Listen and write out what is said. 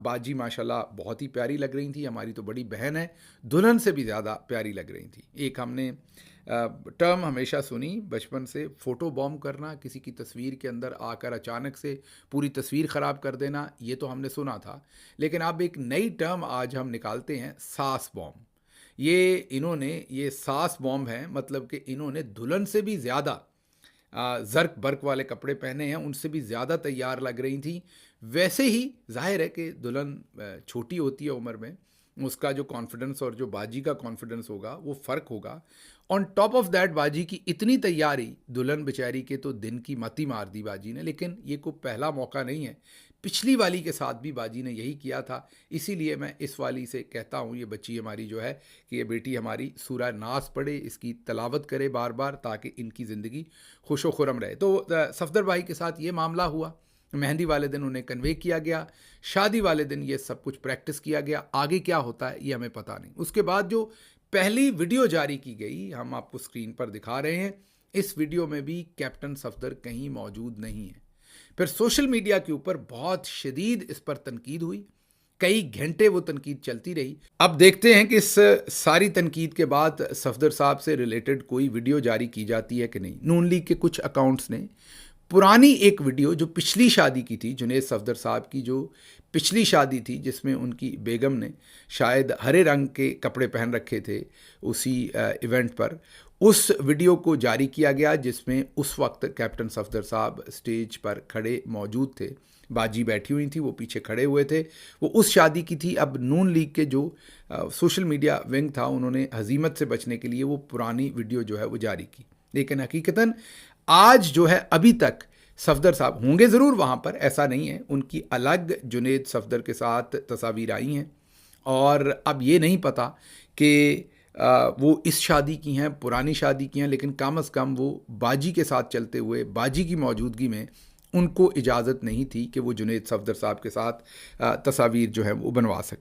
बाजी माशाल्लाह बहुत ही प्यारी लग रही थी, हमारी तो बड़ी बहन है, दुल्हन से भी ज़्यादा प्यारी लग रही थी। एक हमने टर्म हमेशा सुनी बचपन से, फ़ोटो बॉम्ब करना, किसी की तस्वीर के अंदर आकर अचानक से पूरी तस्वीर ख़राब कर देना, ये तो हमने सुना था। लेकिन अब एक नई टर्म आज हम निकालते हैं, सास बॉम्ब। ये सास बॉम्ब है, मतलब कि इन्होंने दुल्हन से भी ज़्यादा ज़र्क बर्क वाले कपड़े पहने हैं, उनसे भी ज़्यादा तैयार लग रही थी। वैसे ही ज़ाहिर है कि दुल्हन छोटी होती है उम्र में, उसका जो कॉन्फिडेंस और जो बाजी का कॉन्फिडेंस होगा वो फ़र्क होगा। ऑन टॉप ऑफ दैट बाजी की इतनी तैयारी, दुल्हन बेचारी के तो दिन की मती मार दी बाजी ने। लेकिन ये कोई पहला मौका नहीं है, पिछली वाली के साथ भी बाजी ने यही किया था। इसीलिए मैं इस वाली से कहता हूँ, ये बच्ची हमारी जो है, कि ये बेटी हमारी सूरह नास पढ़े, इसकी तलावत करे बार बार, ताकि इनकी ज़िंदगी खुश व खुरम रहे। तो सफदर भाई के साथ ये मामला हुआ। मेहंदी वाले दिन उन्हें कन्वे किया गया, शादी वाले दिन ये सब कुछ प्रैक्टिस किया गया। आगे क्या होता है ये हमें पता नहीं। उसके बाद जो पहली वीडियो जारी की गई, हम आपको स्क्रीन पर दिखा रहे हैं। इस वीडियो में भी कैप्टन सफदर कहीं मौजूद नहीं है। फिर सोशल मीडिया के ऊपर बहुत शदीद इस पर तनकीद हुई, कई घंटे वो तनकीद चलती रही। अब देखते हैं कि इस सारी तनकीद के बाद सफदर साहब से रिलेटेड कोई वीडियो जारी की जाती है कि नहीं। नून लीग के कुछ अकाउंट्स ने पुरानी एक वीडियो जो पिछली शादी की थी, जुनेद सफदर साहब की जो पिछली शादी थी, जिसमें उनकी बेगम ने शायद हरे रंग के कपड़े पहन रखे थे उसी इवेंट पर, उस वीडियो को जारी किया गया, जिसमें उस वक्त कैप्टन सफदर साहब स्टेज पर खड़े मौजूद थे। बाजी बैठी हुई थी, वो पीछे खड़े हुए थे। वो उस शादी की थी। अब नून लीग के जो सोशल मीडिया विंग था, उन्होंने हजीमत से बचने के लिए वो पुरानी वीडियो जो है वो जारी की। लेकिन हकीकतन आज जो है, अभी तक सफदर साहब होंगे ज़रूर वहाँ पर, ऐसा नहीं है। उनकी अलग जुनेद सफदर के साथ तस्वीर आई हैं, और अब ये नहीं पता कि वो इस शादी की हैं, पुरानी शादी की हैं, लेकिन कम अज़ कम वो बाजी के साथ चलते हुए, बाजी की मौजूदगी में उनको इजाज़त नहीं थी कि वो जुनेद सफदर साहब के साथ तस्वीर जो है वो बनवा सकें।